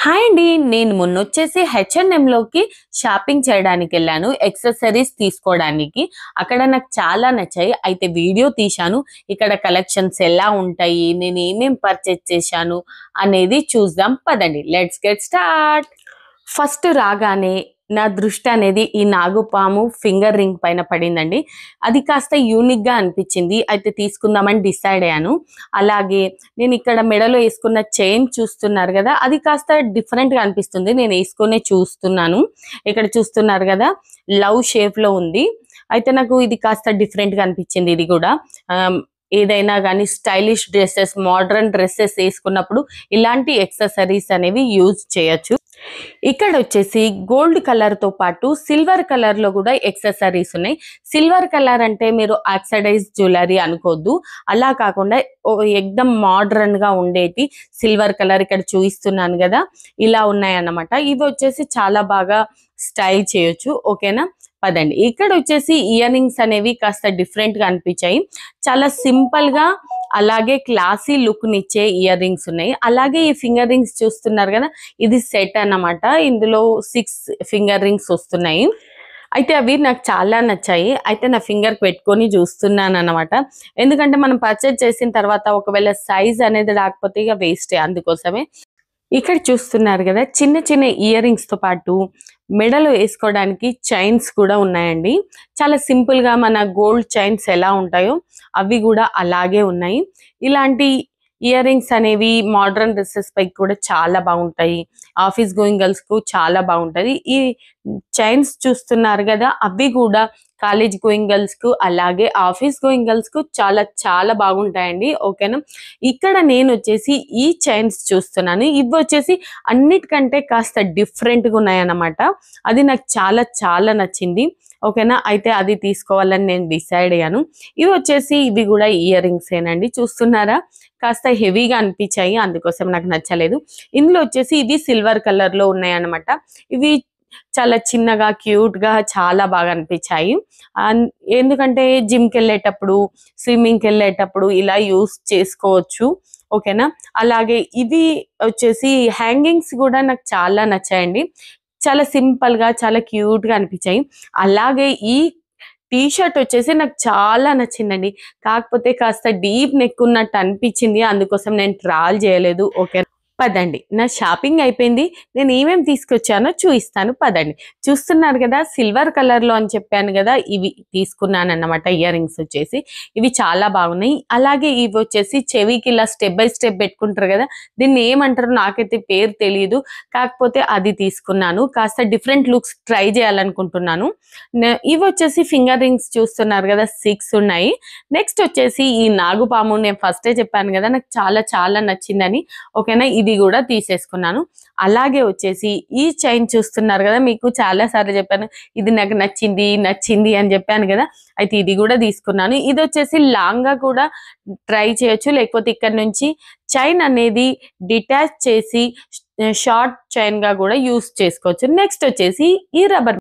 Hi అండి. నేను మొన్నొచ్చేసి హెచ్ఎన్ఎంలోకి shopping చేయడానికి వెళ్ళాను. యాక్సెసరీస్ తీసుకోవడానికి. అక్కడ నాకు చాలా నచ్చాయి. అయితే వీడియో తీశాను. ఇక్కడ కలెక్షన్స్ ఎలా ఉంటాయి, నేను ఏమేం పర్చేస్ చేశాను అనేది చూద్దాం పదండి. Let's get start. ఫస్ట్ రాగానే నా దృష్టి అనేది ఈ నాగుపాము ఫింగర్ రింగ్ పైన పడిందండి. అది కాస్త యూనిక్ గా అనిపించింది. అయితే తీసుకుందామని డిసైడ్ అయ్యాను. అలాగే నేను ఇక్కడ మెడలో వేసుకున్న చైన్ చూస్తున్నారు కదా, అది కాస్త డిఫరెంట్ గా అనిపిస్తుంది. నేను వేసుకునే చూస్తున్నాను. ఇక్కడ చూస్తున్నారు కదా, లవ్ షేప్ లో ఉంది. అయితే నాకు ఇది కాస్త డిఫరెంట్ గా అనిపించింది. ఇది కూడా ఏదైనా కానీ స్టైలిష్ డ్రెస్సెస్, మోడర్న్ డ్రెస్సెస్ వేసుకున్నప్పుడు ఇలాంటి యాక్సెసరీస్ అనేవి యూజ్ చేయొచ్చు. ఇక్కడ వచ్చేసి గోల్డ్ కలర్ తో పాటు సిల్వర్ కలర్ లో కూడా యాక్సెసరీస్ ఉన్నాయి. సిల్వర్ కలర్ అంటే మీరు ఆక్సిడైజ్ జ్యువెలరీ అనుకోవద్దు. అలా కాకుండా ఎక్దమ్ మోడర్న్ గా ఉండేటి సిల్వర్ కలర్ ఇక్కడ చూపిస్తున్నాను కదా, ఇలా ఉన్నాయి అన్నమాట. ఇవి వచ్చేసి చాలా బాగా స్టైల్ చేయొచ్చు. ఓకేనా, పదండి. ఇక్కడ వచ్చేసి ఇయర్ రింగ్స్ అనేవి కాస్త డిఫరెంట్ గా అనిపించాయి. చాలా సింపుల్ గా అలాగే క్లాసీ లుక్ నిచ్చే ఇయర్ రింగ్స్ ఉన్నాయి. అలాగే ఈ ఫింగర్ రింగ్స్ చూస్తున్నారు కదా, ఇది సెట్ అన్నమాట. ఇందులో 6 ఫింగర్ రింగ్స్ వస్తున్నాయి. అయితే అవి నాకు చాలా నచ్చాయి. అయితే నా ఫింగర్ పెట్టుకొని చూస్తున్నాను అనమాట. ఎందుకంటే మనం పర్చేజ్ చేసిన తర్వాత ఒకవేళ సైజ్ అనేది రాకపోతే ఇక వేస్టే. అందుకోసమే ఇక్కడ చూస్తున్నారు కదా, చిన్న చిన్న ఇయర్ రింగ్స్ తో పాటు మెడలో వేసుకోవడానికి చైన్స్ కూడా ఉన్నాయండి. చాలా సింపుల్ గా మన గోల్డ్ చైన్స్ ఎలా ఉంటాయో అవి కూడా అలాగే ఉన్నాయి. ఇలాంటి ఇయర్ రింగ్స్ అనేవి మోడర్న్ డ్రెస్సెస్ పై కూడా చాలా బాగుంటాయి. ఆఫీస్ గోయింగ్ గర్ల్స్ కు చాలా బాగుంటది. ఈ చైన్స్ చూస్తున్నారు కదా, అవి కూడా కాలేజ్ గోయింగ్ గర్ల్స్ కు అలాగే ఆఫీస్ గోయింగ్ గర్ల్స్ కు చాలా చాలా బాగుంటాయండి. ఓకేనా, ఇక్కడ నేను వచ్చేసి ఈ చైన్స్ చూస్తున్నాను. ఇవి వచ్చేసి అన్నిటికంటే కాస్త డిఫరెంట్ గా ఉన్నాయన్నమాట. అది నాకు చాలా చాలా నచ్చింది. ఓకేనా, అయితే అది తీసుకోవాలని నేను డిసైడ్ అయ్యాను. ఇవి వచ్చేసి ఇవి కూడా ఇయర్ రింగ్స్ ఏనండి. చూస్తున్నారా, కాస్త హెవీగా అనిపించాయి, అందుకోసం నాకు నచ్చలేదు. ఇందులో వచ్చేసి ఇవి సిల్వర్ కలర్ లో ఉన్నాయి అన్నమాట. ఇవి చాలా చిన్నగా క్యూట్ గా చాలా బాగా అనిపించాయి. ఎందుకంటే జిమ్ కి వెళ్ళేటప్పుడు, స్విమ్మింగ్ కి వెళ్ళేటప్పుడు ఇలా యూస్ చేసుకోవచ్చు. ఓకేనా, అలాగే ఇవి వచ్చేసి హ్యాంగింగ్స్ కూడా నాకు చాలా నచ్చాయండి. చాలా సింపుల్ గా చాలా క్యూట్ గా అనిపించాయి. అలాగే ఈ టీ షర్ట్ వచ్చేసి నాకు చాలా నచ్చిందండి. కాకపోతే కాస్త డీప్ నెక్ ఉన్నట్టు అనిపించింది. అందుకోసం నేను ట్రాల్ చేయలేదు. ఓకే, పదండి. నా షాపింగ్ అయిపోయింది. నేను ఏమేమి తీసుకొచ్చానో చూపిస్తాను పదండి. చూస్తున్నారు కదా, సిల్వర్ కలర్ లో అని చెప్పాను కదా, ఇవి తీసుకున్నాను అన్నమాట. ఇయర్ రింగ్స్ వచ్చేసి ఇవి చాలా బాగున్నాయి. అలాగే ఇవి వచ్చేసి చెవికి ఇలా స్టెప్ బై స్టెప్ పెట్టుకుంటారు కదా, దీన్ని ఏమంటారు నాకైతే పేరు తెలియదు. కాకపోతే అది తీసుకున్నాను. కాస్త డిఫరెంట్ లుక్స్ ట్రై చేయాలనుకుంటున్నాను. ఇవి వచ్చేసి ఫింగర్ రింగ్స్ చూస్తున్నారు కదా, 6 ఉన్నాయి. నెక్స్ట్ వచ్చేసి ఈ నాగుపాము, నేను ఫస్టే చెప్పాను కదా నాకు చాలా చాలా నచ్చిందని. ఓకేనా, ఇది కూడా తీసేసుకున్నాను. అలాగే వచ్చేసి ఈ చైన్ చూస్తున్నారు కదా, మీకు చాలా సార్లు చెప్పాను ఇది నాకు నచ్చింది నచ్చింది అని చెప్పాను కదా, అయితే ఇది కూడా తీసుకున్నాను. ఇది వచ్చేసి లాంగ్ గా కూడా ట్రై చేయొచ్చు, లేకపోతే ఇక్కడ నుంచి చైన్ అనేది డిటాచ్ చేసి షార్ట్ చైన్ గా కూడా యూస్ చేసుకోవచ్చు. నెక్స్ట్ వచ్చేసి ఈ రబ్బర్